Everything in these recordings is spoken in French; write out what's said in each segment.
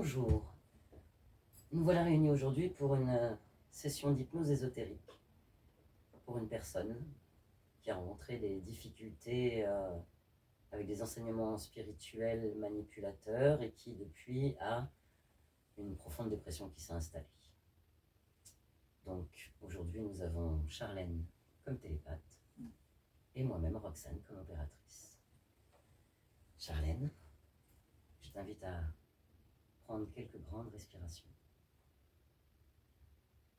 Bonjour. Nous voilà réunis aujourd'hui pour une session d'hypnose ésotérique. Pour une personne qui a rencontré des difficultés avec des enseignements spirituels manipulateurs et qui depuis a une profonde dépression qui s'est installée. Donc aujourd'hui nous avons Charlène comme télépathe et moi-même Roxane comme opératrice. Charlène, je t'invite à prendre quelques grandes respirations,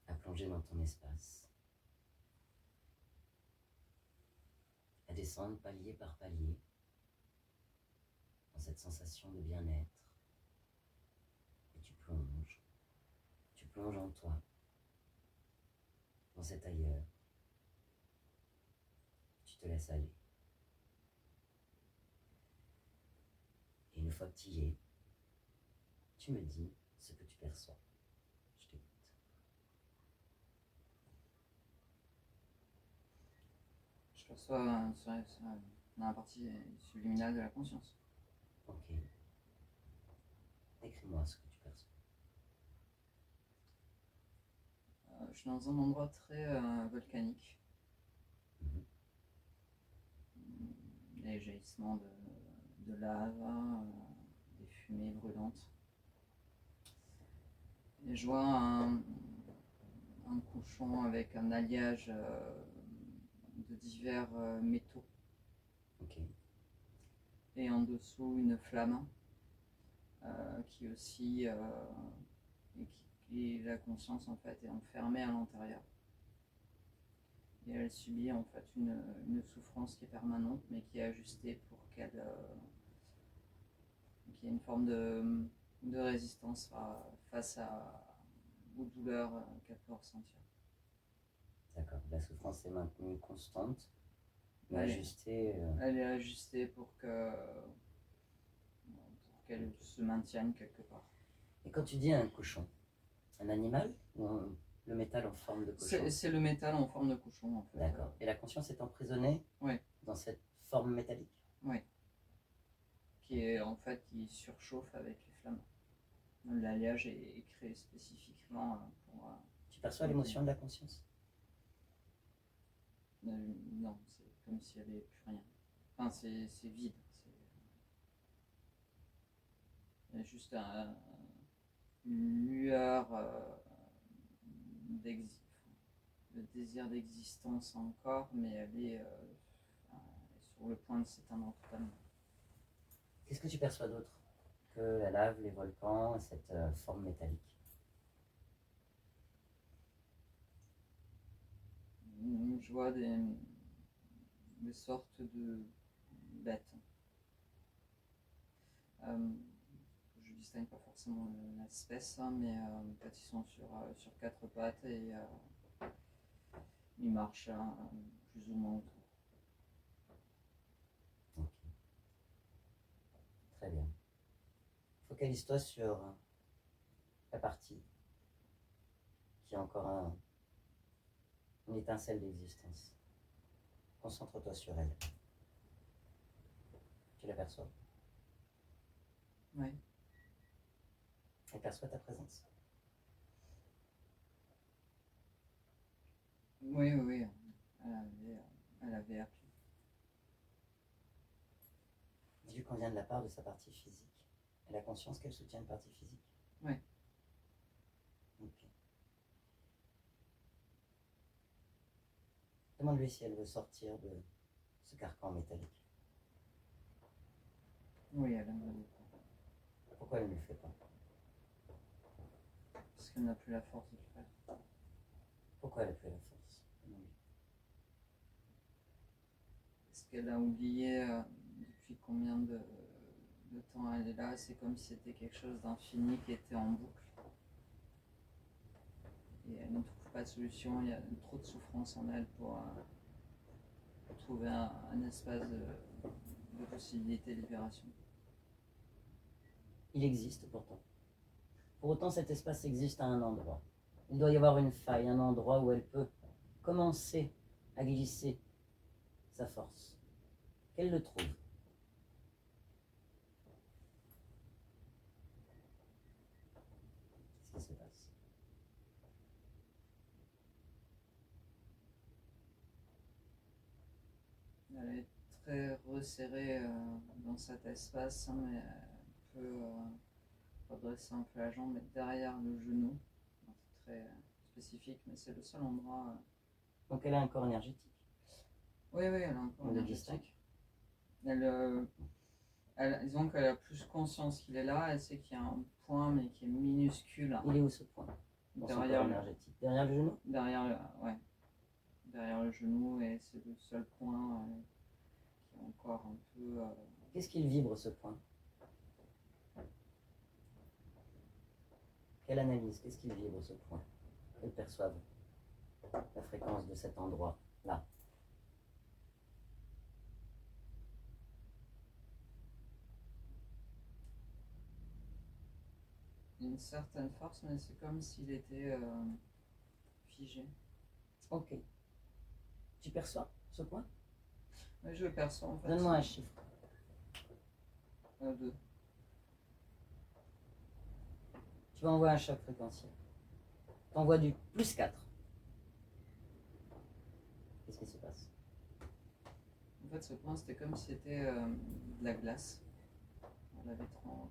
à plonger dans ton espace, à descendre palier par palier dans cette sensation de bien-être. Et tu plonges en toi, dans cet ailleurs. Tu te laisses aller. Et une fois que tu y es, tu me dis ce que tu perçois. Je t'écoute. Je perçois dans la partie subliminale de la conscience. Ok. Décris-moi ce que tu perçois. Je suis dans un endroit très volcanique. Les jaillissements de lave, des fumées brûlantes. Et je vois un couchon avec un alliage de divers métaux. Ok. Et en dessous une flamme qui aussi et la conscience en fait est enfermée à l'intérieur. Et elle subit en fait une souffrance qui est permanente mais qui est ajustée pour qu'il y ait une forme de résistance face aux douleurs qu'elle peut ressentir. D'accord. La souffrance est maintenue constante, mais Elle ajustée. Elle est ajustée pour qu'elle se maintienne quelque part. Et quand tu dis un cochon, un animal ou le métal en forme de cochon? C'est le métal en forme de cochon en fait. D'accord. Et la conscience est emprisonnée dans cette forme métallique? Oui. Qui surchauffe avec les flammes. L'alliage est créé spécifiquement pour... Tu perçois l'émotion de la conscience? Non, c'est comme s'il n'y avait plus rien. Enfin, c'est vide. Il y a juste une lueur le désir d'existence encore, mais elle est sur le point de s'éteindre totalement. Qu'est-ce que tu perçois d'autre que la lave, les volcans et cette forme métallique? Je vois des sortes de bêtes. Je ne distingue pas forcément l'espèce, mais en fait, ils sont sur quatre pattes et ils marchent plus ou moins autour. Ok. Très bien. Focalise-toi sur la partie qui a encore une étincelle d'existence. Concentre-toi sur elle. Tu l'aperçois? Oui. Elle perçoit ta présence? Oui. Elle avait appris. Dis-lui qu'on vient de la part de sa partie physique. Elle a conscience qu'elle soutient une partie physique? Oui. Ok. Demande-lui si elle veut sortir de ce carcan métallique. Oui, elle aimerait beaucoup. Pourquoi elle ne le fait pas? Parce qu'elle n'a plus la force de le faire. Pourquoi elle n'a plus la force? Parce qu'elle a oublié depuis combien de temps elle est là. C'est comme si c'était quelque chose d'infini qui était en boucle. Et elle ne trouve pas de solution. Il y a trop de souffrance en elle pour trouver un espace de possibilité de libération. Il existe pourtant. Pour autant, cet espace existe à un endroit. Il doit y avoir une faille, un endroit où elle peut commencer à glisser sa force. Qu'elle le trouve. Elle est très resserrée dans cet espace, hein, mais elle peut redresser un peu la jambe, mais derrière le genou. C'est très spécifique, mais c'est le seul endroit. Donc elle a un corps énergétique. Oui, elle a un corps On le énergétique. distingue. Disons qu'elle a plus conscience qu'il est là, elle sait qu'il y a un point, mais qui est minuscule. Il est où ce point dans son corps Derrière le, énergétique? Derrière le genou? ouais, derrière le genou, et c'est le seul point qui est encore un peu. Qu'est-ce qu'il vibre ce point? Quelle analyse? Qu'est-ce qu'il vibre ce point? Qu'elle perçoive la fréquence de cet endroit là. Une certaine force, mais c'est comme s'il était figé. Ok. Tu perçois ce point? Oui, je le perçois en fait. Donne-moi un chiffre. 2. Tu vas envoyer un choc fréquentiel. Tu envoies du +4. Qu'est-ce qui se passe? En fait, ce point, c'était comme si c'était de la glace. On l'avait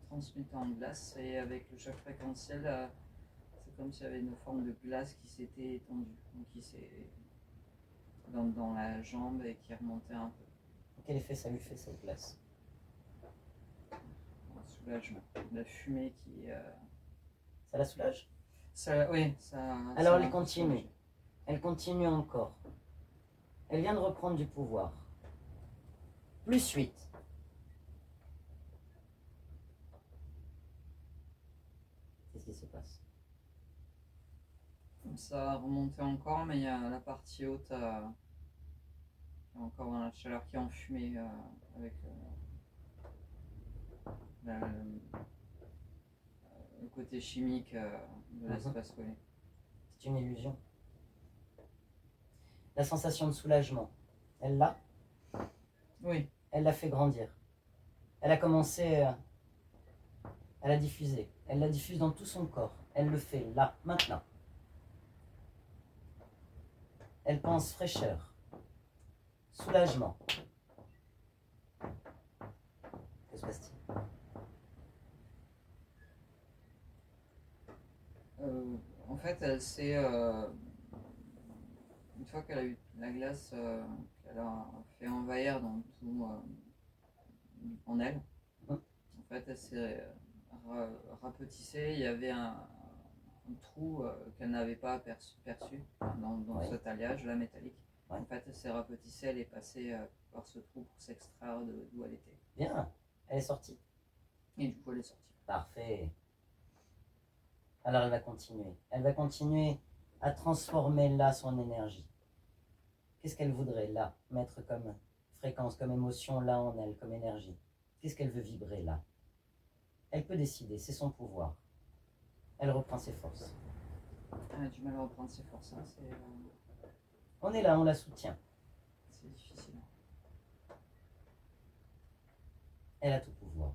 transmuté en glace, et avec le choc fréquentiel, c'est comme s'il y avait une forme de glace qui s'était étendue, donc qui s'est dans la jambe et qui remontait un peu. Quel effet ça lui fait cette glace? Un soulagement. La fumée qui. Ça la soulage? Oui, ça. Alors ça elle continue. Elle continue encore. Elle vient de reprendre du pouvoir. +8. Qu'est-ce qui se passe? Ça a remonté encore, mais il y a la partie haute, il y a encore la chaleur qui est enfumée avec le côté chimique de l'espace. Oui. C'est une illusion. La sensation de soulagement, elle l'a? Oui. Elle l'a fait grandir. Elle a commencé à la diffuser. Elle la diffuse dans tout son corps. Elle le fait là, maintenant. Elle pense fraîcheur, soulagement. Que se passe-t-il? En fait, elle s'est. Une fois qu'elle a eu la glace qu'elle a fait envahir dans tout en elle, en fait, elle s'est rapetissée. Il y avait un trou qu'elle n'avait pas perçu dans Oui. cet alliage là métallique. Oui. En fait, elle s'est rapetissée, elle est passée par ce trou pour s'extraire d'où elle était. Bien, elle est sortie. Et du coup, elle est sortie. Parfait. Alors elle va continuer. Elle va continuer à transformer là son énergie. Qu'est-ce qu'elle voudrait là mettre comme fréquence, comme émotion là en elle, comme énergie? Qu'est-ce qu'elle veut vibrer là? Elle peut décider, c'est son pouvoir. Elle reprend ses forces. Elle a du mal à reprendre ses forces. Hein. On est là, on la soutient. C'est difficile. Elle a tout pouvoir.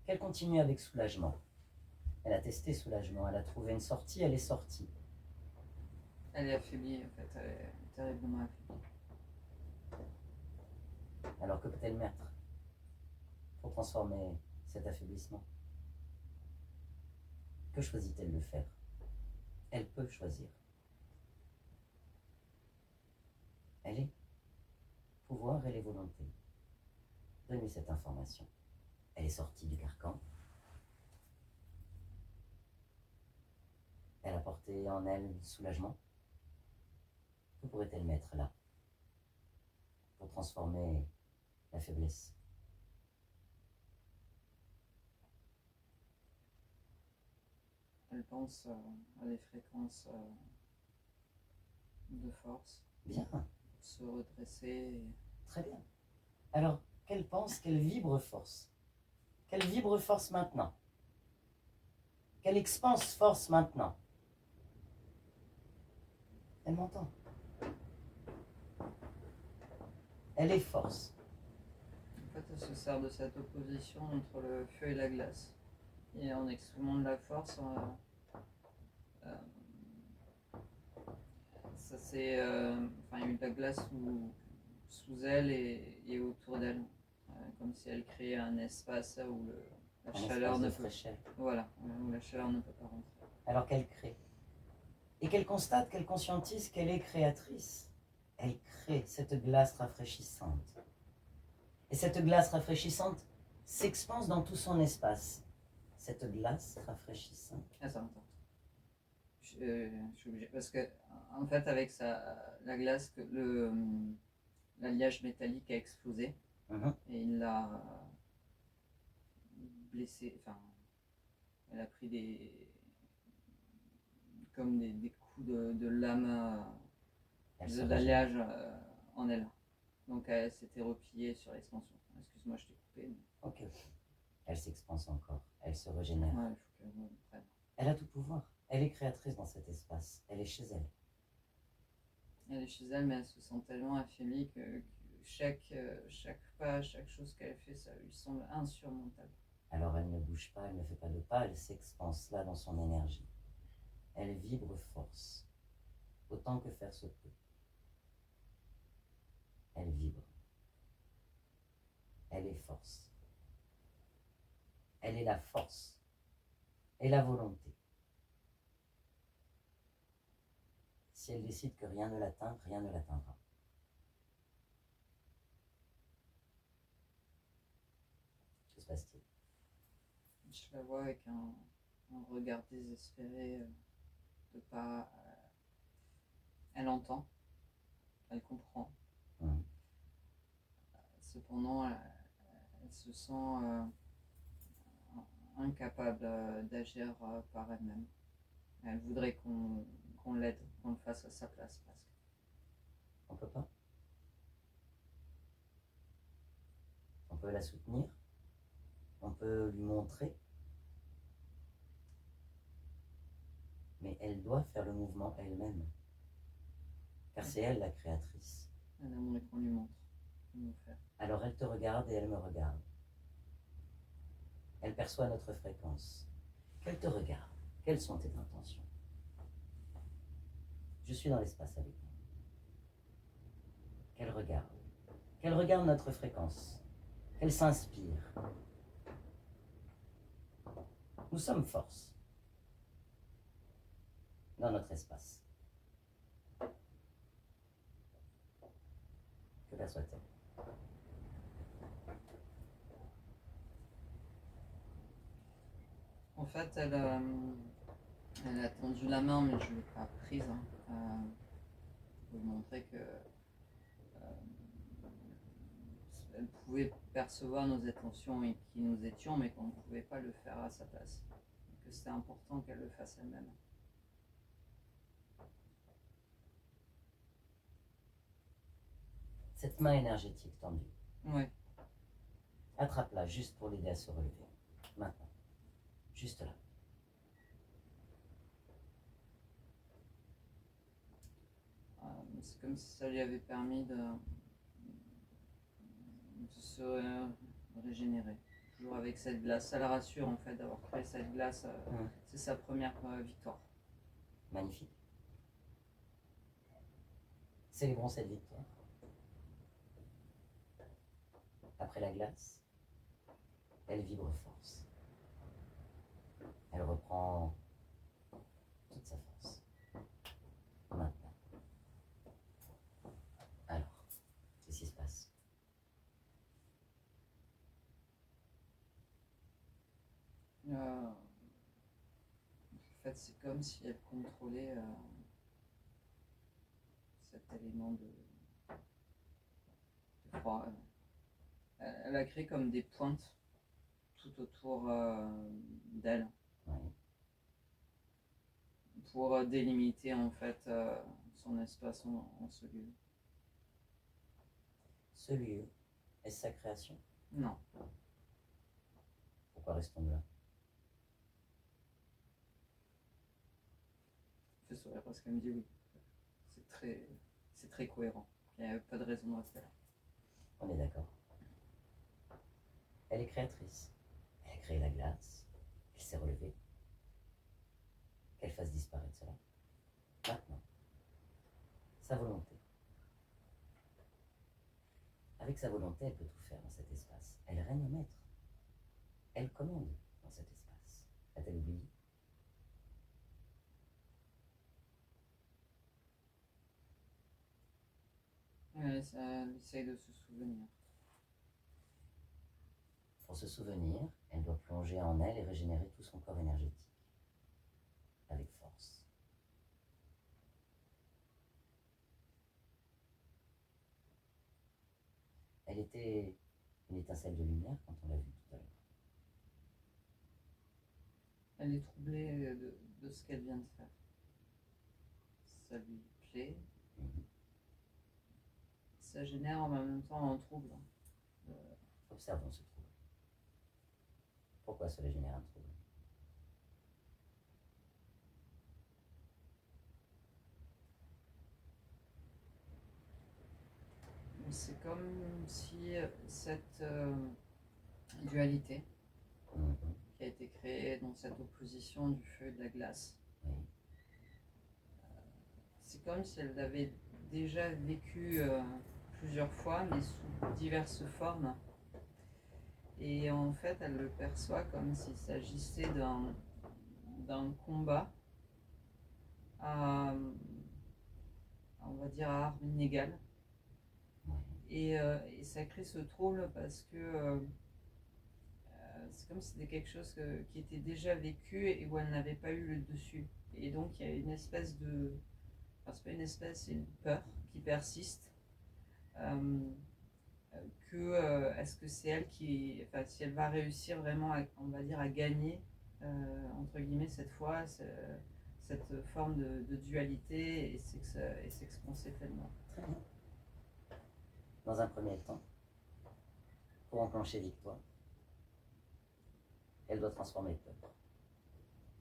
Qu'elle continue avec soulagement. Elle a testé soulagement, elle a trouvé une sortie, elle est sortie. Elle est affaiblie en fait, elle est terriblement affaiblie. Alors que peut-elle mettre pour transformer cet affaiblissement? Que choisit-elle de faire? Elle peut choisir. Elle est pouvoir, elle est volonté. Donne-lui cette information. Elle est sortie du carcan. Elle a porté en elle du soulagement. Que pourrait-elle mettre là pour transformer la faiblesse? Elle pense à des fréquences de force. Bien. Se redresser. Très bien. Alors, qu'elle pense, qu'elle vibre force. Qu'elle vibre force maintenant. Qu'elle expanse force maintenant. Elle m'entend. Elle est force. En fait, elle se sert de cette opposition entre le feu et la glace. Et en exprimant de la force, ça c'est. Il y a eu de la glace sous elle et autour d'elle, comme si elle créait un espace où la Un chaleur espace ne de peut, fraîcheur. voilà, où la chaleur ne peut pas rentrer. Alors qu'elle crée. Et qu'elle constate, qu'elle conscientise qu'elle est créatrice. Elle crée cette glace rafraîchissante. Et cette glace rafraîchissante s'expanse dans tout son espace. Cette glace rafraîchissante. Ah, ça m'entend. Je suis obligé. Parce que, en fait, avec la glace, l'alliage métallique a explosé et il l'a blessé. Enfin, elle a pris comme des coups de lame de l'alliage en elle. Donc, elle s'était repliée sur l'expansion. Excuse-moi, je t'ai coupé. Mais... Ok. Elle s'expanse encore. Elle se régénère. Ouais, il faut qu'elle me prenne. Elle a tout pouvoir. Elle est créatrice dans cet espace. Elle est chez elle. Elle est chez elle, mais elle se sent tellement affaiblie que chaque pas, chaque chose qu'elle fait, ça lui semble insurmontable. Alors elle ne bouge pas, elle ne fait pas de pas, elle s'expanse là dans son énergie. Elle vibre force, autant que faire se peut. Elle vibre. Elle est force. Elle est la force et la volonté. Si elle décide que rien ne l'atteint, rien ne l'atteindra. Que se passe-t-il? Je la vois avec un regard désespéré de pas. Elle entend, elle comprend. Cependant, elle se sent incapable d'agir par elle-même. Elle voudrait qu'on l'aide, qu'on le fasse à sa place presque. On peut pas. On peut la soutenir. On peut lui montrer. Mais elle doit faire le mouvement elle-même. Car c'est elle la créatrice. Elle aimerait qu'on lui montre comment faire. Alors elle te regarde et elle me regarde. Elle perçoit notre fréquence. Qu'elle te regarde. Quelles sont tes intentions? Je suis dans l'espace avec nous. Qu'elle regarde. Qu'elle regarde notre fréquence. Qu'elle s'inspire. Nous sommes force dans notre espace. Que perçoit-elle? En fait, elle a tendu la main, mais je ne l'ai pas prise, pour lui montrer que elle pouvait percevoir nos intentions et qui nous étions, mais qu'on ne pouvait pas le faire à sa place. Et que c'était important qu'elle le fasse elle-même. Cette main énergétique tendue. Oui. Attrape-la juste pour l'aider à se relever. Maintenant. Juste là. C'est comme si ça lui avait permis de se régénérer. Toujours avec cette glace. Ça la rassure en fait d'avoir créé cette glace. C'est sa première victoire. Magnifique. Célébrons cette victoire. Après la glace, elle vibre force. Elle reprend toute sa force. Maintenant. Alors, qu'est-ce qui se passe? En fait, c'est comme si elle contrôlait cet élément de froid. Elle a créé comme des pointes tout autour d'elle. Oui. Pour délimiter en fait son espace en ce lieu. Ce lieu, est-ce sa création? Non. Pourquoi restons-nous là? Je fais sourire parce qu'elle me dit oui. C'est très cohérent. Il n'y a pas de raison de rester là. On est d'accord. Elle est créatrice. Elle a créé la glace. Elle s'est relevée. Qu'elle fasse disparaître cela. Maintenant. Sa volonté. Avec sa volonté, elle peut tout faire dans cet espace. Elle règne maître. Elle commande dans cet espace. A-t-elle oublié? Elle essaye de se souvenir. Pour se souvenir, elle doit plonger en elle et régénérer tout son corps énergétique. Avec force. Elle était une étincelle de lumière quand on l'a vue tout à l'heure. Elle est troublée de ce qu'elle vient de faire. Ça lui plaît. Mhm. Ça génère en même temps un trouble. Observons ce trouble. Pourquoi cela génère un trouble? C'est comme si cette dualité Mhm. qui a été créée dans cette opposition du feu et de la glace, Oui. c'est comme si elle l'avait déjà vécu plusieurs fois, mais sous diverses formes. Et en fait, elle le perçoit comme s'il s'agissait d'un combat à, on va dire, à armes inégales. Oui. Et ça crée ce trouble parce que c'est comme si c'était quelque chose qui était déjà vécu et où elle n'avait pas eu le dessus. Et donc il y a une espèce de... Enfin, c'est pas une espèce, c'est une peur qui persiste. Est-ce que c'est elle qui... Enfin, si elle va réussir vraiment, on va dire, à gagner, entre guillemets, cette fois, cette forme de dualité et s'expanser pleinement. Très bien. Dans un premier temps, pour enclencher victoire, elle doit transformer peur.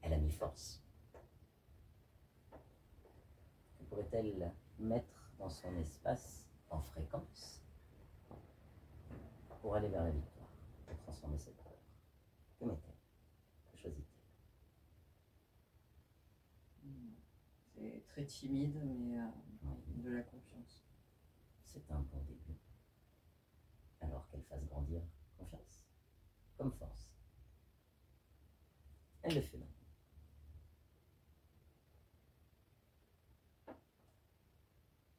Elle a mis force. Que pourrait-elle mettre dans son espace en fréquence pour aller vers la victoire, pour transformer cette peur? Que met-elle? Que choisit-elle? C'est très timide, mais Oui. de la confiance. C'est un bon début. Alors qu'elle fasse grandir confiance, comme force. Elle le fait maintenant.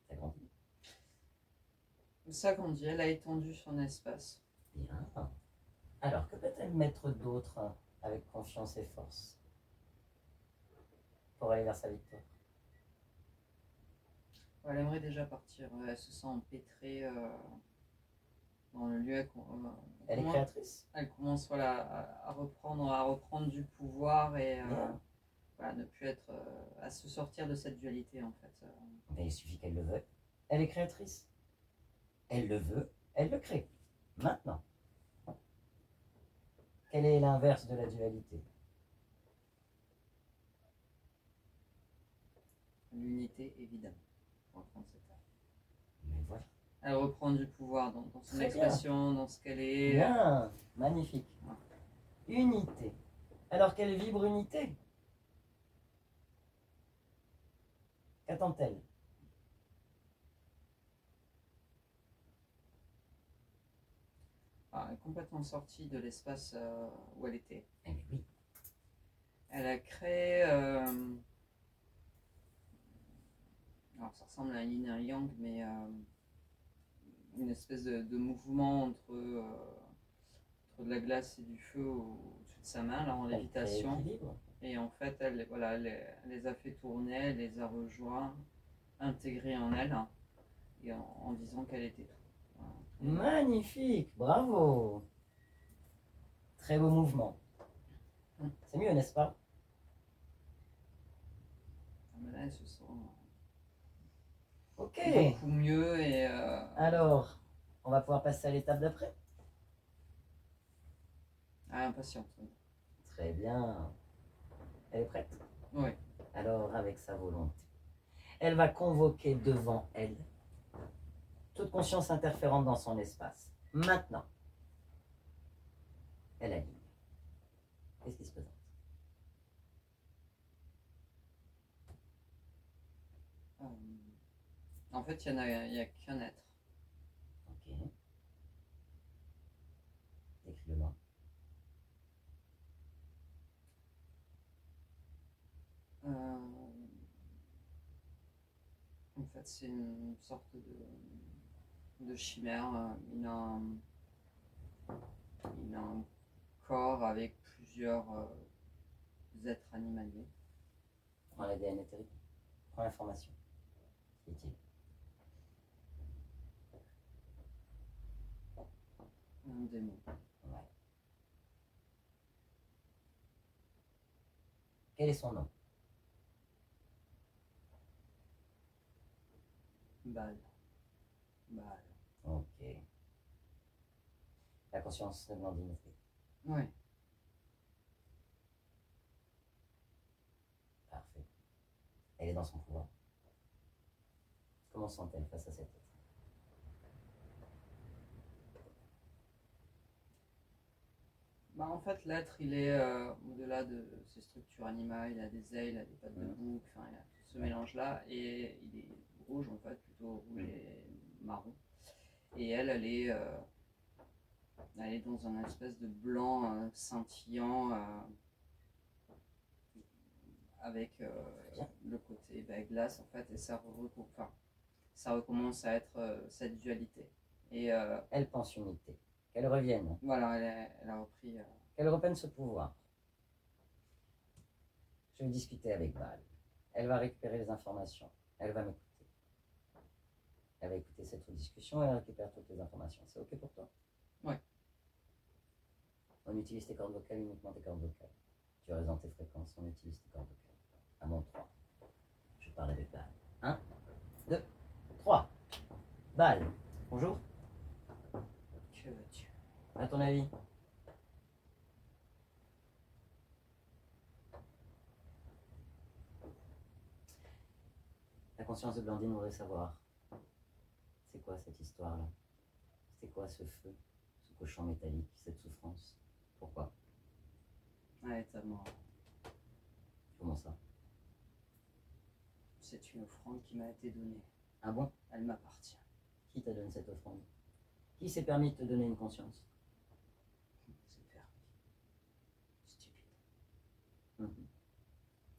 Ça grandit. Ça qu'on dit, elle a étendu son espace. Bien. Alors, que peut-elle mettre d'autre avec confiance et force pour aller vers sa victoire? Elle aimerait déjà partir. Elle se sent empêtrée dans le lieu. Elle est créatrice. Elle commence voilà, à reprendre du pouvoir et Bien. voilà, ne plus être, à se sortir de cette dualité en fait. Mais il suffit qu'elle le veuille. Elle est créatrice. Elle le veut, elle le crée. Maintenant. Quel est l'inverse de la dualité? L'unité, évidemment. Pour reprendre cette... Mais voilà. Elle reprend du pouvoir dans son Très expression, dans ce qu'elle est. Bien. Magnifique. Ouais. Unité. Alors qu'elle vibre unité. Qu'attend-elle? Elle est complètement sortie de l'espace où elle était. Eh bien oui. Elle a créé. Alors ça ressemble à un yin et un yang, mais une espèce de mouvement entre de la glace et du feu au-dessus de sa main, là en Elle crée lévitation. l'équilibre. Et en fait, elle les a fait tourner, elle les a rejoints, intégrés en elle, et en disant qu'elle était tout. Voilà. Magnifique. Bravo. Très beau mouvement. C'est mieux, n'est-ce pas? Mais là, elle se sent Ok. beaucoup mieux et Alors, on va pouvoir passer à l'étape d'après. impatiente. Oui. Très bien. Elle est prête? Oui. Alors, avec sa volonté, elle va convoquer devant elle toute conscience interférente dans son espace. Maintenant, elle aligne. Qu'est-ce qui se présente? En fait, il n'y a qu'un être. Ok. fait, c'est une sorte de chimère. Il a un corps avec plusieurs êtres animaliers. Prends l'ADN éthérique. Prends l'information. Qui est-il? Un démon. Ouais. Quel est son nom? Baal. Ok. La conscience de Blandine est faite. Oui. Parfait. Elle est dans son pouvoir. Comment sent-elle face à cet être? En fait, l'être, il est au-delà de ses structures animales. Il a des ailes, il a des pattes de bouc, enfin, il a tout ce mélange-là. Et il est rouge, en fait, plutôt rouge et marron. Et elle est dans un espèce de blanc scintillant avec le côté glace, en fait. Et ça recommence à être cette dualité. Et Elle pense unité. Qu'elle revienne. voilà, elle a repris. Qu'elle reprenne ce pouvoir. Je vais discuter avec Val. Elle va récupérer les informations. Elle va m'écouter. Elle va écouter cette discussion et elle récupère toutes les informations. C'est OK pour toi? Oui. On utilise tes cordes vocales, uniquement tes cordes vocales. Tu restes dans tes fréquences, on utilise tes cordes vocales. À mon 3. Je parle avec Val. 1, 2, 3. Val, bonjour. Que veux-tu? À ton avis? La conscience de Blandine voudrait savoir, c'est quoi cette histoire-là? C'est quoi ce feu, ce cochon métallique, cette souffrance? Pourquoi? Elle est à mort. Comment ça? C'est une offrande qui m'a été donnée. Ah bon? Elle m'appartient. Qui t'a donné cette offrande? Qui s'est permis de te donner une conscience? C'est permis. Stupide.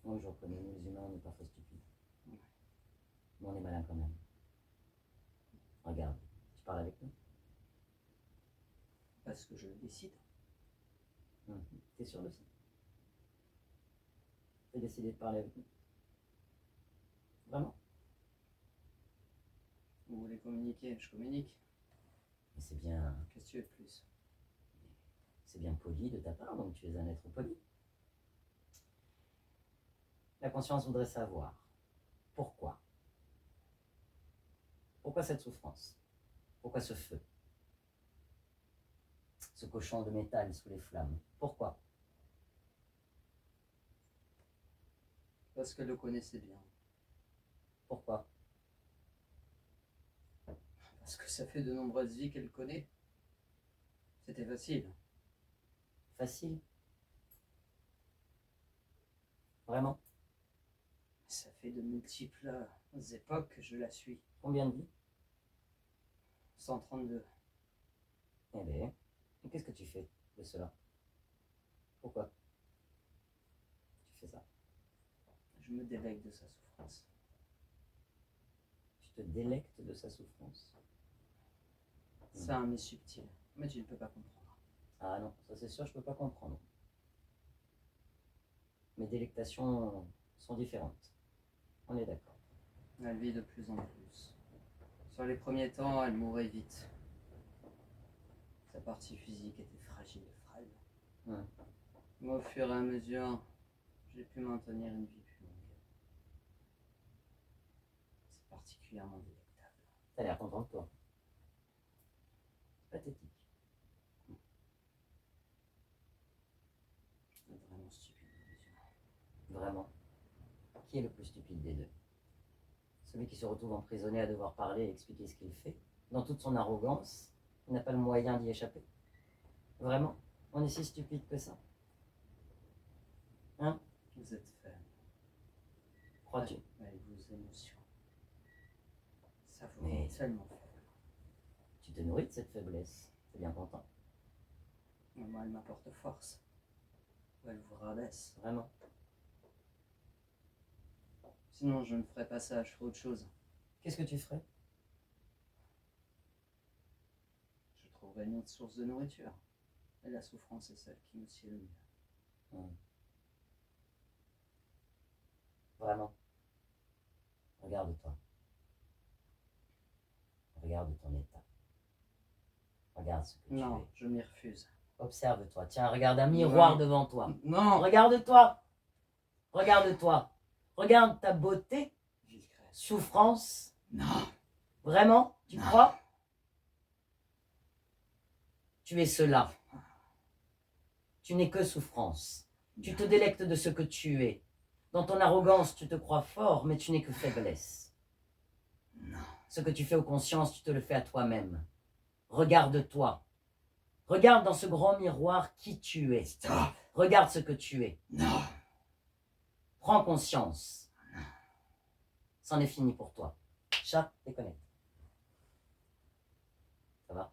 Oui, je reconnais, nous les humains, on est parfois stupides. Ouais. Mais on est malin quand même. Regarde, tu parles avec nous? Parce que je le décide. T'es sûr de ça? T'as décidé de parler avec nous? Vraiment? Vous voulez communiquer? Je communique. Mais c'est bien... Qu'est-ce que tu veux de plus? C'est bien poli de ta part, donc tu es un être poli. La conscience voudrait savoir pourquoi. Pourquoi cette souffrance? Pourquoi ce feu? Ce cochon de métal sous les flammes? Pourquoi? Parce qu'elle le connaissait bien. Pourquoi? Parce que ça fait de nombreuses vies qu'elle connaît. C'était facile. Facile? Vraiment? Ça fait de multiples époques que je la suis. Combien de vies? 132. Eh bien, et qu'est-ce que tu fais de cela? Pourquoi tu fais ça? Je me délecte de sa souffrance. Tu te délectes de sa souffrance? C'est un mais subtil, mais tu ne peux pas comprendre. Ah non, ça c'est sûr, je ne peux pas comprendre. Mes délectations sont différentes. On est d'accord. Elle vit de plus en plus. Sur les premiers temps, elle mourait vite. Sa partie physique était fragile et frêle. Mais au fur et à mesure, j'ai pu maintenir une vie plus longue. C'est particulièrement délectable. T'as l'air content de toi. Pathétique. C'est vraiment stupide, mes yeux. Vraiment. Qui est le plus stupide des deux? Celui qui se retrouve emprisonné à devoir parler et expliquer ce qu'il fait, dans toute son arrogance, il n'a pas le moyen d'y échapper. Vraiment? On est si stupide que ça? Hein? Vous êtes faible. Crois-tu? Avec vos émotions. Ça vous rend tellement faible. Tu te nourris de cette faiblesse. T'es bien content. Mais moi, elle m'apporte force. Ou elle vous rabaisse. Vraiment. Sinon, je ne ferais pas ça, je ferais autre chose. Qu'est-ce que tu ferais? Je trouverai une autre source de nourriture. Et la souffrance est celle qui nous tient le mieux. Vraiment. Regarde-toi. Regarde ton état. Regarde ce que tu es. Non, je m'y refuse. Observe-toi. Tiens, regarde un miroir Non. devant toi. Non. Regarde-toi. Regarde-toi. Regarde ta beauté. Discrète. Souffrance. Non. Vraiment? Tu Non. crois? Tu es cela. Tu n'es que souffrance. Tu te délectes de ce que tu es. Dans ton arrogance, tu te crois fort, mais tu n'es que faiblesse. Non. Ce que tu fais aux consciences, tu te le fais à toi-même. Regarde-toi. Regarde dans ce grand miroir qui tu es. Stop. Regarde ce que tu es. Non. Prends conscience. C'en est fini pour toi. Chat, déconnecte. Ça va?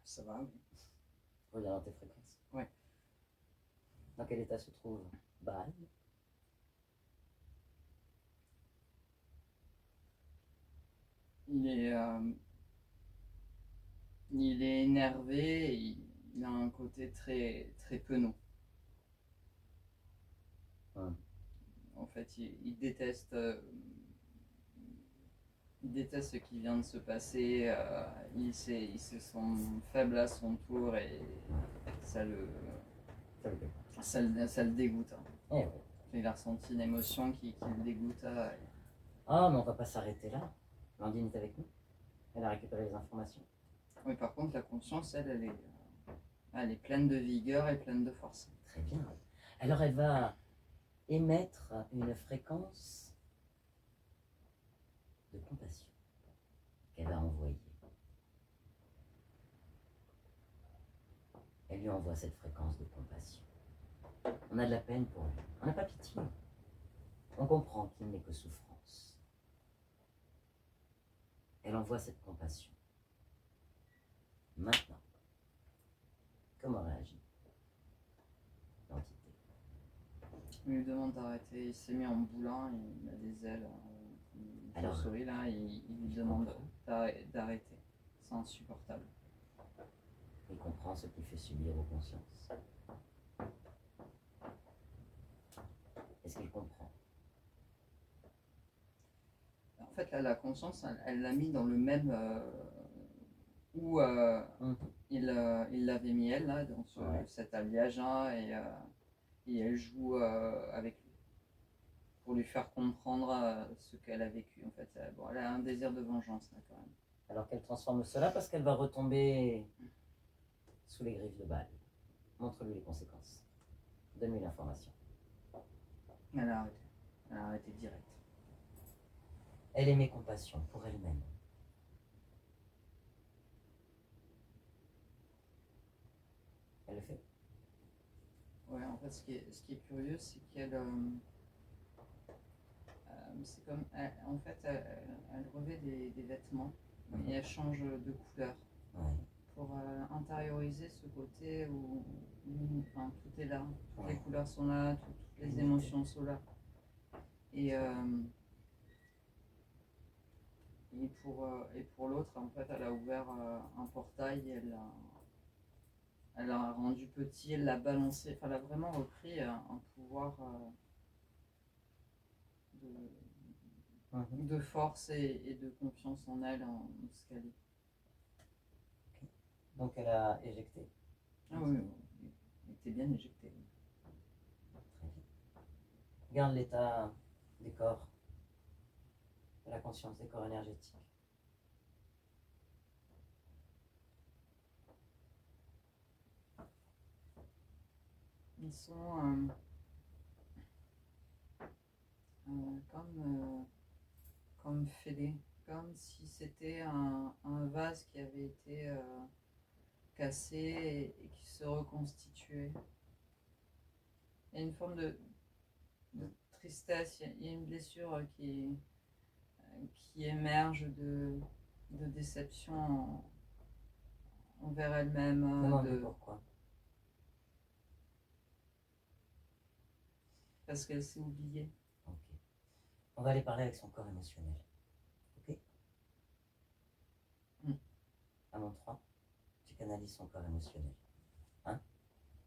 Ça va, oui. Reviens dans tes fréquences. Oui. Dans quel état se trouve Baal? Il est énervé, il a un côté très, très penaud. En fait, il déteste ce qui vient de se passer. Il sait son faible à son tour et ça le dégoûte. Eh oui. Il a ressenti une émotion qui le dégoûte. Ah, mais on va pas s'arrêter là. Blandine est avec nous. Elle a récupéré les informations. Oui, par contre, la conscience, elle est pleine de vigueur et pleine de force. Très bien. Alors elle va émettre une fréquence de compassion qu'elle va envoyer. Elle lui envoie cette fréquence de compassion. On a de la peine pour lui. On n'a pas pitié. On comprend qu'il n'est que souffrance. Elle envoie cette compassion. Maintenant, comment réagit l'entité? On lui demande d'arrêter. Il s'est mis en boulin, il a des ailes. Une Alors, chauve-souris là, il lui demande d'arrêter. C'est insupportable. Il comprend ce qu'il fait subir aux consciences. Est-ce qu'il comprend? En fait, là, la conscience, elle l'a mis dans le même où il l'avait mis elle, là, dans cet alliage, hein, et elle joue avec lui pour lui faire comprendre ce qu'elle a vécu. En fait, bon, elle a un désir de vengeance, là, quand même. Alors qu'elle transforme cela parce qu'elle va retomber sous les griffes de Baal. Montre-lui les conséquences. Donne-lui l'information. Elle a arrêté. Elle a arrêté direct. Elle émet compassion pour elle-même. Elle le fait. Ouais, en fait, ce qui est curieux, c'est qu'elle... c'est comme... en fait, elle revêt des vêtements et elle change de couleur. Ouais. Pour intérioriser ce côté où enfin, tout est là, toutes les couleurs sont là, toutes les émotions sont là. Et pour l'autre, en fait, elle a ouvert un portail, elle l'a rendu petit, elle l'a balancé, enfin, elle a vraiment repris un pouvoir de force et de confiance en elle, en ce qu'elle est. Donc elle a éjecté. Ah oui, elle était bien éjectée. Très bien. Regarde l'état des corps, de la conscience, des corps énergétiques. Ils sont comme fêlés, comme si c'était un vase qui avait été cassé et qui se reconstituait. Il y a une forme de tristesse, il y a une blessure qui émerge de déception envers elle-même. Demande-lui pourquoi. Parce qu'elle s'est oubliée. Ok. On va aller parler avec son corps émotionnel. À mon 3, tu canalises son corps émotionnel. 1,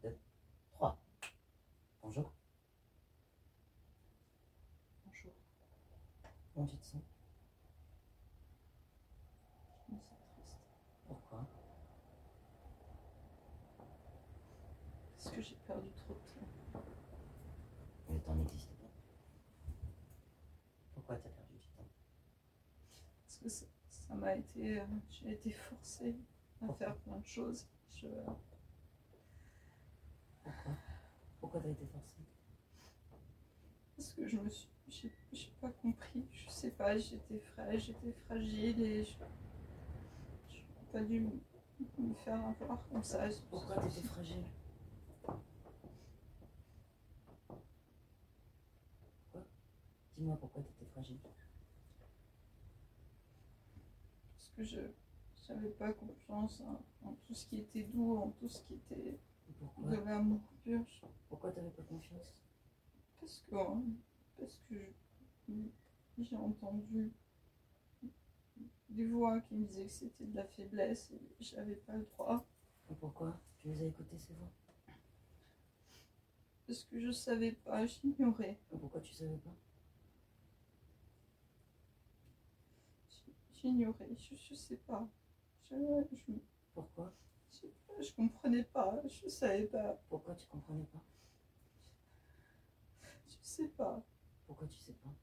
2, 3. Bonjour. Bonjour. Comment tu te sens? Je me sens triste. Pourquoi? Parce que j'ai perdu trop de temps. Le temps n'existe pas. Pourquoi tu as perdu du temps? Parce que ça m'a été. J'ai été forcée à faire plein de choses. Pourquoi? Pourquoi tu as été forcée? Parce que j'ai pas compris. Je sais pas, j'étais fragile et je n'ai pas dû me faire avoir comme ça. Pourquoi tu étais fragile? Quoi? Dis-moi pourquoi tu étais fragile. Parce que je n'avais pas confiance en tout ce qui était doux, en tout ce qui était Pourquoi? de l'amour pur. Pourquoi tu n'avais pas confiance? Parce que j'ai entendu des voix qui me disaient que c'était de la faiblesse et j'avais pas le droit. Et pourquoi tu les as écoutées ces voix? Parce que je savais pas, j'ignorais. Et pourquoi tu savais pas? J'ignorais, je sais pas. Pourquoi? Je comprenais pas, je savais pas. Pourquoi tu comprenais pas? Je sais pas. Pourquoi tu sais pas?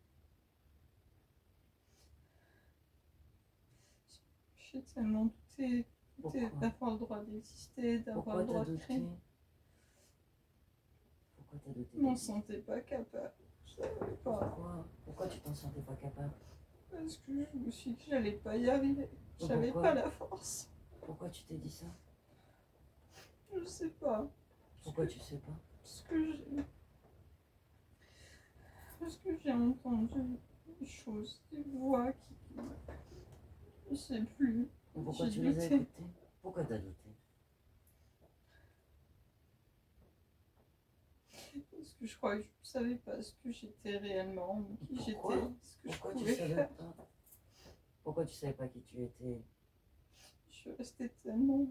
J'ai tellement douté Pourquoi? d'avoir le droit d'exister, d'avoir Pourquoi le droit t'as de créer. douté? Pourquoi t'as douté? Je m'en sentais pas capable. Je savais pas. Pourquoi tu t'en sentais pas capable? Parce que je me suis dit que j'allais pas y arriver. J'avais Pourquoi? pas la force. Pourquoi tu t'es dit ça? Je sais pas. Pourquoi tu sais pas? Parce que j'ai entendu des choses, des voix qui. Je sais plus. Pourquoi J'ai tu les as douté. écoutées? Pourquoi t'as douté? Parce que je crois que je ne savais pas ce que j'étais réellement, qui j'étais, Pourquoi? ce que Pourquoi je tu pouvais savais faire. pas? Pourquoi tu savais pas qui tu étais? Je suis restée tellement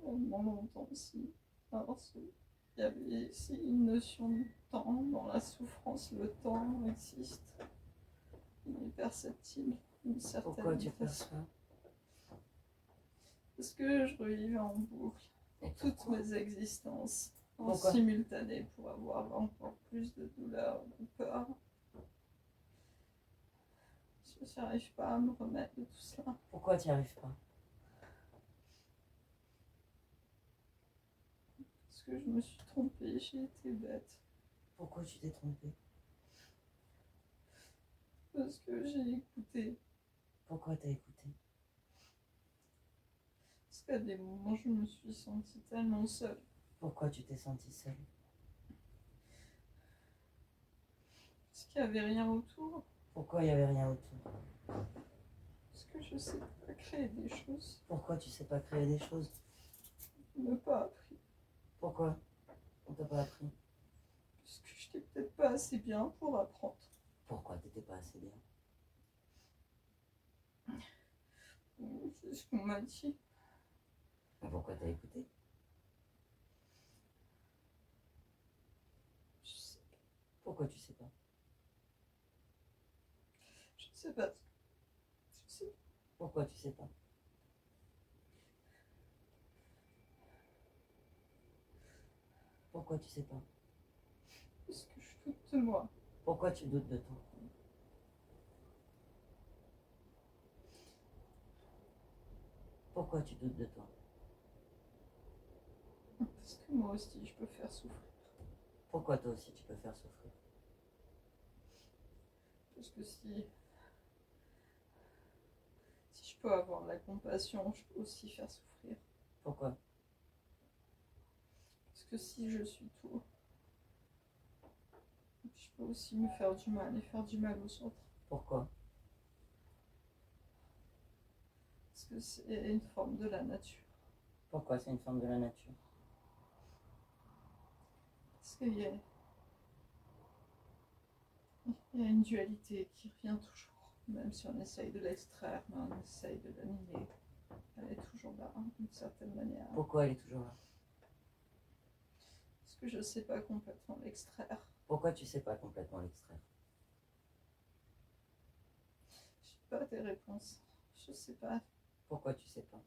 longtemps ici. Parce qu'il y avait ici une notion de temps. Dans la souffrance, le temps existe. Il est perceptible d'une certaine Pourquoi tu façon. perçois? Parce que je revivais en boucle Et toutes pourquoi? mes existences en Pourquoi? simultané pour avoir encore plus de douleur, de peur. Je n'arrive pas à me remettre de tout cela. Pourquoi tu n'y arrives pas? Parce que je me suis trompée, j'ai été bête. Pourquoi tu t'es trompée? Parce que j'ai écouté. Pourquoi t'as écouté? Parce qu'à des moments, je me suis sentie tellement seule. Pourquoi tu t'es sentie seule? Parce qu'il n'y avait rien autour. Pourquoi il n'y avait rien autour? Parce que je ne sais pas créer des choses. Pourquoi tu sais pas créer des choses? Je n'ai pas appris. Pourquoi? On t'a pas appris? Parce que je n'étais peut-être pas assez bien pour apprendre. Pourquoi t'étais pas assez bien? C'est ce qu'on m'a dit. Mais pourquoi t'as écouté? Je sais pas. Pourquoi tu sais pas? Je sais pas. Je sais pas. Pourquoi tu sais pas? Pourquoi tu sais pas? Parce que je doute de moi. Pourquoi tu doutes de toi? Pourquoi tu doutes de toi? Parce que moi aussi, je peux faire souffrir. Pourquoi toi aussi tu peux faire souffrir? Parce que si je peux avoir de la compassion, je peux aussi faire souffrir. Pourquoi? Parce que si je suis tout, je peux aussi me faire du mal et faire du mal aux autres. Pourquoi? Parce que c'est une forme de la nature. Pourquoi c'est une forme de la nature? Parce qu'il y a une dualité qui revient toujours. Même si on essaye de l'extraire, mais on essaye de l'annuler. Elle est toujours là, hein, d'une certaine manière. Pourquoi elle est toujours là? Parce que je ne sais pas complètement l'extraire. Pourquoi tu sais pas complètement l'extraire? Je n'ai pas des réponses. Je ne sais pas. Pourquoi tu sais pas?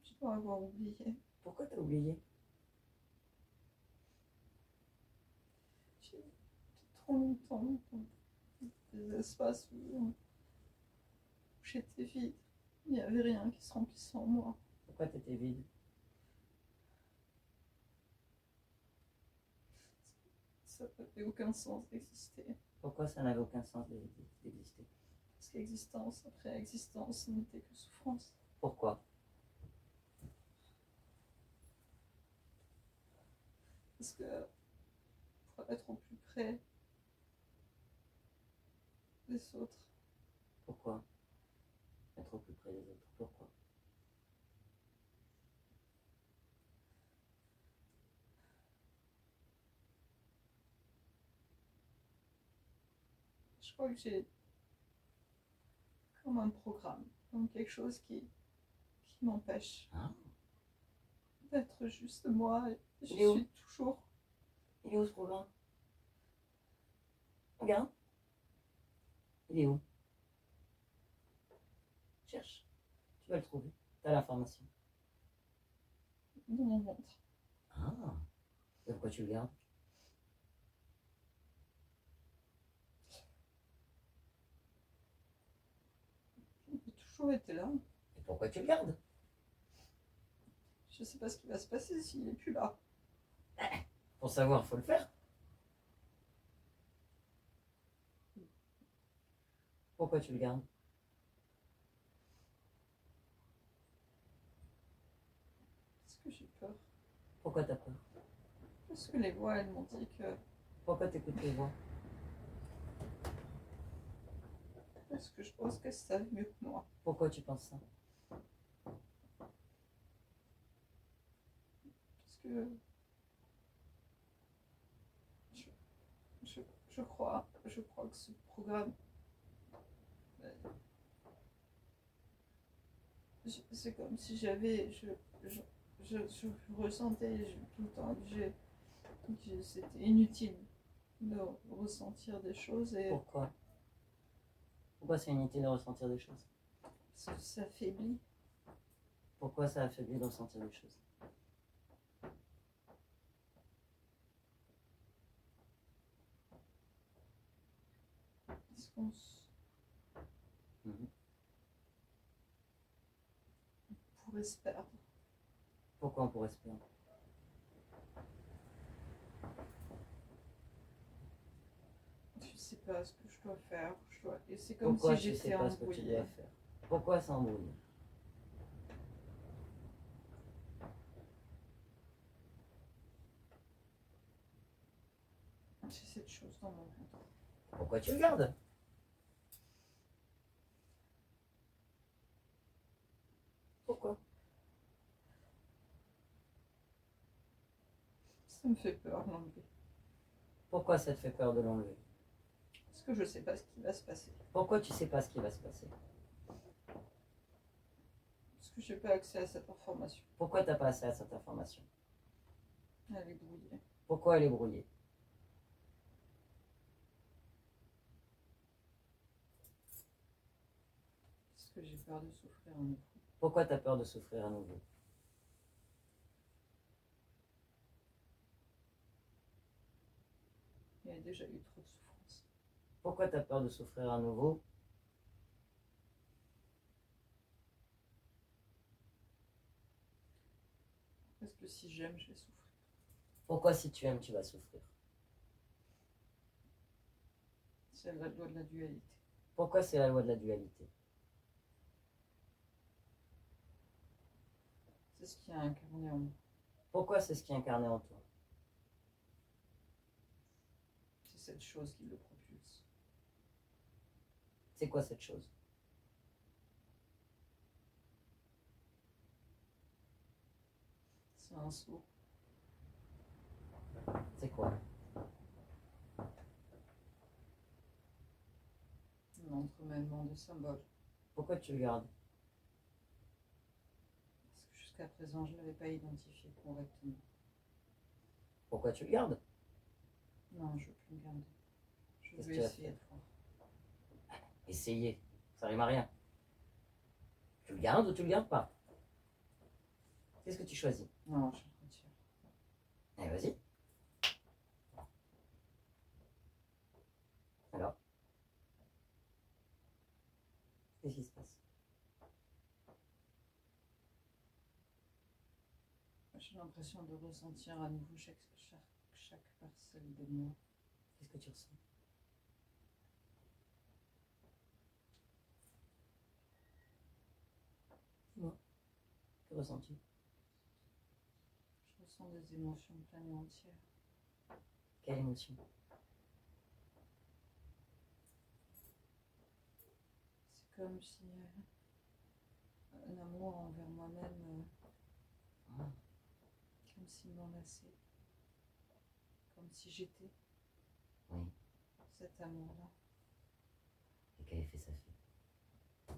Je dois avoir oublié. Pourquoi t'as oublié? J'ai été trop longtemps dans des espaces où j'étais vide. Il n'y avait rien qui se remplissait en moi. Pourquoi t'étais vide? Ça n'avait aucun sens d'exister. Pourquoi ça n'avait aucun sens d'exister? Parce qu'existence après existence n'était que souffrance. Pourquoi? Parce que pour être au plus près des autres, Pourquoi? Être au plus près des autres. Pourquoi? je crois que j'ai comme un programme, comme quelque chose qui m'empêche Hein? d'être juste moi. Et je Il est où? suis toujours. Il est où ce programme? Regarde. Il est où? Cherche. Tu vas le trouver. T'as l'information. Dans mon ventre. Ah. Et pourquoi tu le gardes? Il a toujours été là. Et pourquoi tu le gardes? Je ne sais pas ce qui va se passer s'il n'est plus là. Pour savoir, il faut le faire. Pourquoi tu le gardes? Parce que j'ai peur. Pourquoi t'as peur? Parce que les voix, elles m'ont dit que. Pourquoi t'écoutes les voix? Parce que je pense qu'elles savent mieux que moi. Pourquoi tu penses ça? Parce que. Je crois que ce programme. C'est comme si j'avais. Je ressentais tout le temps que c'était inutile de ressentir des choses et Pourquoi? Pourquoi c'est inutile de ressentir des choses? ça s'affaiblit. Pourquoi ça affaiblit de ressentir des choses? Parce qu'on Mhm. pourrait se perdre. Pourquoi on pourrait se perdre? Je sais pas ce que je dois faire. Et c'est comme Pourquoi si tu sais j'étais pas ce que tu embrouillée. dois faire? Pourquoi s'embrouiller? J'ai cette chose dans mon ventre. Pourquoi tu le gardes? Pourquoi? Ça me fait peur l'enlever. Pourquoi ça te fait peur de l'enlever? Parce que je sais pas ce qui va se passer. Pourquoi tu sais pas ce qui va se passer? Parce que j'ai pas accès à cette information. Pourquoi t'as pas accès à cette information? Elle est brouillée. Pourquoi elle est brouillée? Parce que j'ai peur de souffrir à nouveau. Pourquoi t'as peur de souffrir à nouveau? Il y a déjà eu trop de souffrance. Pourquoi t'as peur de souffrir à nouveau? Parce que si j'aime, je vais souffrir. Pourquoi si tu aimes, tu vas souffrir? C'est la loi de la dualité. Pourquoi c'est la loi de la dualité? C'est ce qui a incarné en moi. Pourquoi c'est ce qui est incarné en toi? C'est cette chose qui le propulse. C'est quoi cette chose? C'est un saut. C'est quoi? entremêlement de symboles. Pourquoi tu le gardes? Parce que jusqu'à présent, je ne l'avais pas identifié correctement. Pourquoi tu le gardes? Non, je ne veux plus le garder. Je Qu'est-ce veux que tu vas essayer faire? de voir. Essayer, ça rime à rien. Tu le gardes ou tu le gardes pas? Qu'est-ce que tu choisis? Non, je le retire. Allez, vas-y. Alors, qu'est-ce qui se passe? J'ai l'impression de ressentir à nouveau chaque parcelle de moi. Qu'est-ce que tu ressens? Dis-moi, que ressens-tu? Je ressens des émotions pleines et entières. Quelle émotion? C'est comme si un amour envers moi-même, Ah, comme s'il m'enlaçait, comme si j'étais oui. cet amour-là. Et quel effet ça fait?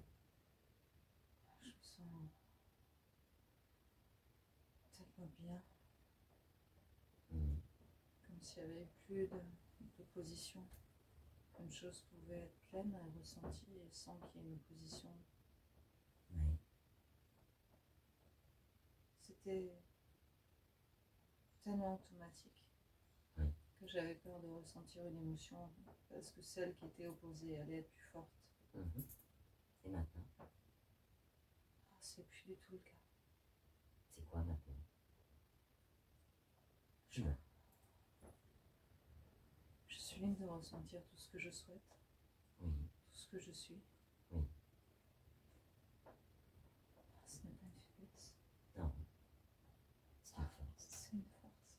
Je me sens tellement bien, Mhm. comme s'il n'y avait plus d'opposition. Une chose pouvait être pleine et ressentie et sans qu'il y ait une opposition. Oui. C'était tellement automatique Oui. que j'avais peur de ressentir une émotion parce que celle qui était opposée allait être plus forte. Mhm. Et maintenant? Ah, c'est plus du tout le cas. C'est quoi maintenant? Je suis libre de ressentir tout ce que je souhaite, Oui. tout ce que je suis. Oui. Ce n'est pas une faiblesse, Non. C'est une force. c'est une force.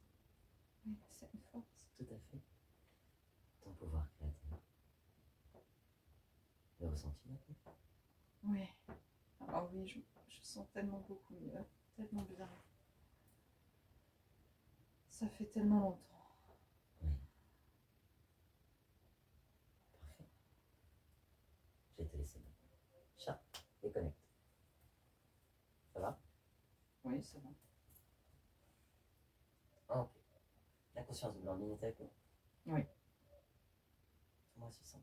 Oui, c'est une force. Tout à fait. Ton pouvoir créateur. Le ressenti maintenant? Oui. Ah oui, je sens tellement beaucoup mieux, tellement bien. Ça fait tellement longtemps. Oui. Parfait. Je vais te laisser maintenant. Chat, déconnecte. Ça va? Oui, ça va. Ah, ok. La conscience de Blandine est avec nous? Oui. Comment elle se sent?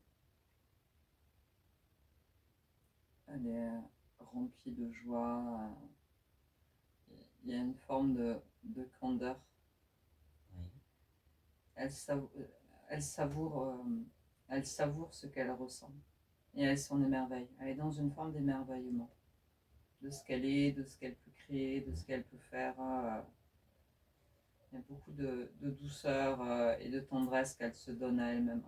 Elle est remplie de joie. Il y a une forme de candeur. Oui. Elle savoure, elle savoure, elle savoure ce qu'elle ressent. Et elle s'en émerveille. Elle est dans une forme d'émerveillement. De ce qu'elle est, de ce qu'elle peut créer, de ce qu'elle peut faire. Il y a beaucoup de douceur et de tendresse qu'elle se donne à elle-même.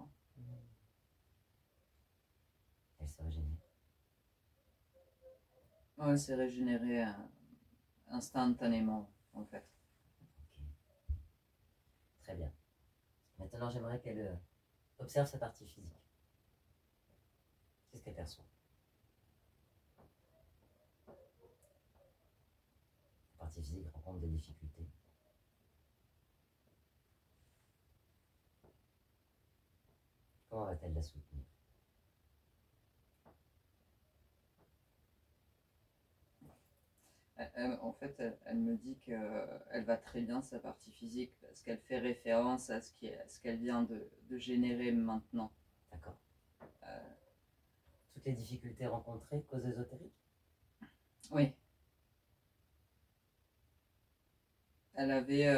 Elle se régénère. Elle s'est régénérée instantanément, en fait. Ok. Très bien. Maintenant, j'aimerais qu'elle observe sa partie physique. Qu'est-ce qu'elle perçoit? La partie physique rencontre des difficultés. Comment va-t-elle la soutenir? En fait, elle me dit qu'elle va très bien sa partie physique parce qu'elle fait référence à ce qu'elle vient de générer maintenant. D'accord. Euh, Toutes les difficultés rencontrées, cause ésotérique? oui. Elle avait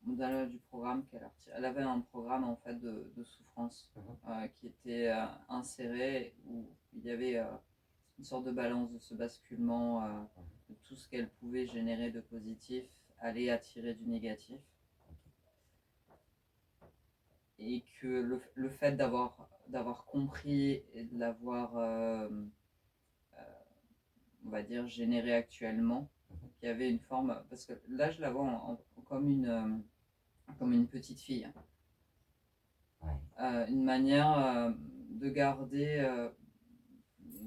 au-delà du programme qu'elle a retiré, elle avait un programme en fait de souffrance qui était inséré où il y avait une sorte de balance de ce basculement de tout ce qu'elle pouvait générer de positif allait attirer du négatif. Et que le fait d'avoir compris et de l'avoir, on va dire, généré actuellement, qu'il y avait une forme, parce que là je la vois comme une petite fille. Ouais. Une manière de garder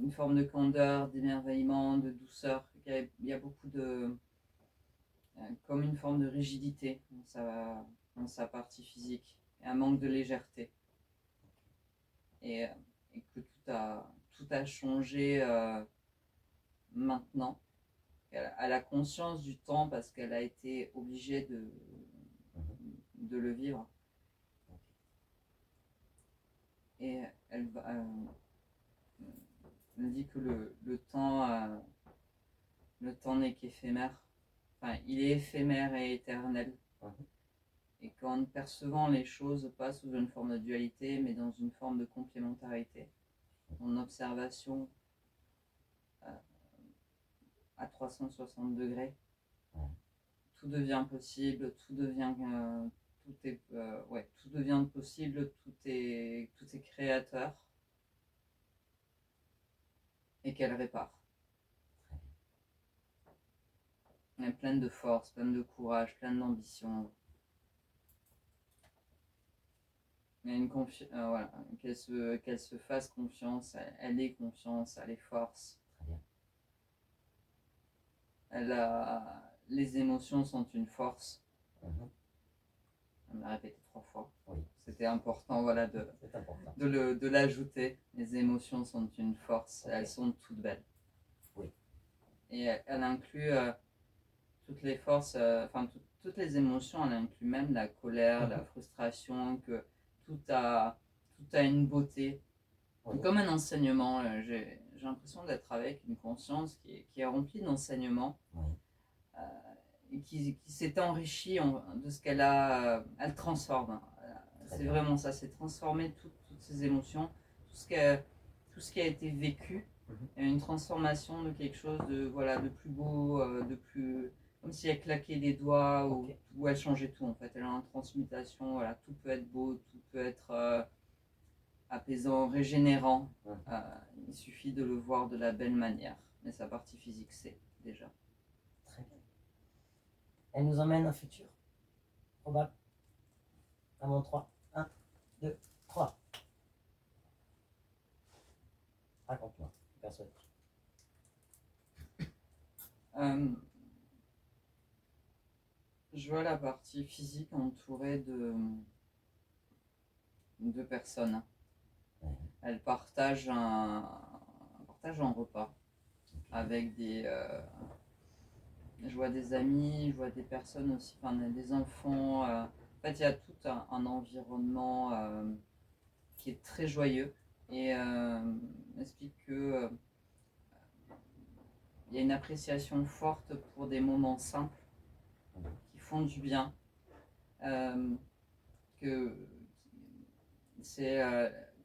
une forme de candeur, d'émerveillement, de douceur. Il y a beaucoup comme une forme de rigidité dans sa partie physique et un manque de légèreté. et, et que tout a changé maintenant. Elle a conscience du temps parce qu'elle a été obligée de le vivre. Et elle dit que le temps n'est qu'éphémère. Enfin, il est éphémère et éternel. Et qu'en percevant les choses, pas sous une forme de dualité, mais dans une forme de complémentarité, en observation à 360 degrés, tout devient possible, tout devient possible, tout est créateur, et qu'elle répare. Elle est pleine de force, pleine de courage, pleine d'ambition. Voilà, qu'elle se fasse confiance, elle ait confiance, elle ait force. Les émotions sont une force. Elle me l'a répété 3 fois. Oui. C'était important, voilà, de l'ajouter. Les émotions sont une force, elles sont toutes belles. Oui. Et elle inclut toutes les forces, toutes les émotions, elle inclut même la colère, la frustration, que tout a une beauté. Oui. Comme un enseignement, j'ai l'impression d'être avec une conscience qui est remplie d'enseignements. Oui. Et qui s'est enrichie de ce qu'elle a, elle transforme. C'est vraiment ça, c'est transformer toutes ces émotions, tout ce qui a été vécu, une transformation de quelque chose de plus beau, de plus, comme si elle claquait des doigts ou elle changeait tout en fait. Elle a une transmutation, voilà, tout peut être beau, tout peut être apaisant, régénérant. Il suffit de le voir de la belle manière, mais sa partie physique c'est déjà. Très bien. Elle nous emmène un futur probable. À mon 3. 1, 2, 3. Raconte-moi. Persuade. Je vois la partie physique entourée de personnes. Elle partage un repas avec des... je vois des amis, je vois des personnes aussi, des enfants. En fait, il y a tout un environnement qui est très joyeux et m'explique que il y a une appréciation forte pour des moments simples qui font du bien. Que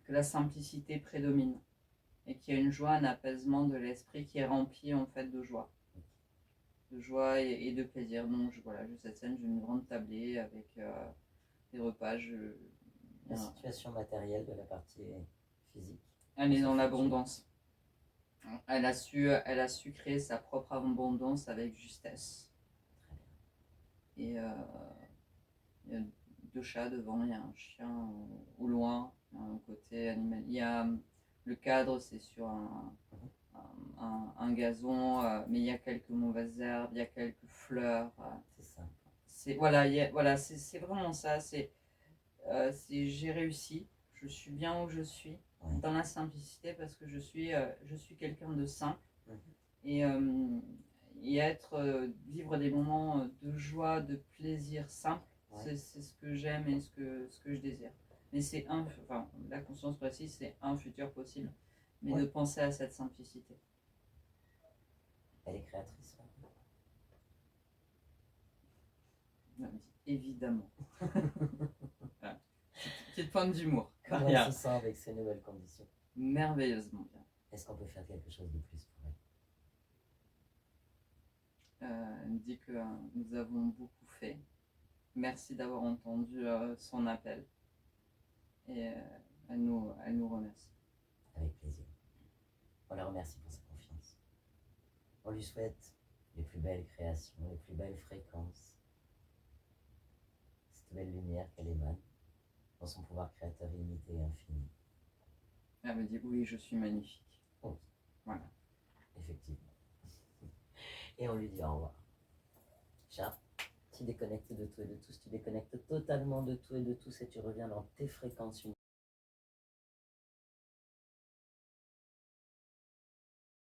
la simplicité prédomine et qu'il y a une joie, un apaisement de l'esprit qui est rempli en fait de joie et de plaisir. Donc je cette scène, j'ai une grande tablée avec des repas. La situation matérielle de la partie physique. Elle est dans l'abondance. Elle a su créer sa propre abondance avec justesse. Et il y a 2 chats devant, il y a un chien au loin, un côté animal. Il y a le cadre, c'est sur un gazon, mais il y a quelques mauvaises herbes, il y a quelques fleurs. C'est ça. C'est vraiment ça. J'ai réussi. Je suis bien où je suis, dans la simplicité, parce que je suis quelqu'un de simple. Et vivre des moments de joie, de plaisir simple, c'est ce que j'aime et ce que je désire. Mais la conscience précise, c'est un futur possible, mais de penser à cette simplicité. Elle est créatrice. Évidemment. Petite pointe d'humour. Comment elle se sent avec ces nouvelles conditions? Merveilleusement bien. Est-ce qu'on peut faire quelque chose de plus pour elle? Elle me dit que nous avons beaucoup fait. Merci d'avoir entendu son appel. Et elle nous remercie. Avec plaisir. On la remercie pour sa confiance. On lui souhaite les plus belles créations, les plus belles fréquences. Cette belle lumière qu'elle émane dans son pouvoir créateur illimité et infini. Elle me dit oui, je suis magnifique. Oh. Voilà. Effectivement. Et on lui dit au revoir. Chat, tu déconnectes de tout et de tous, tu déconnectes totalement de tout et de tous et tu reviens dans tes fréquences uniques.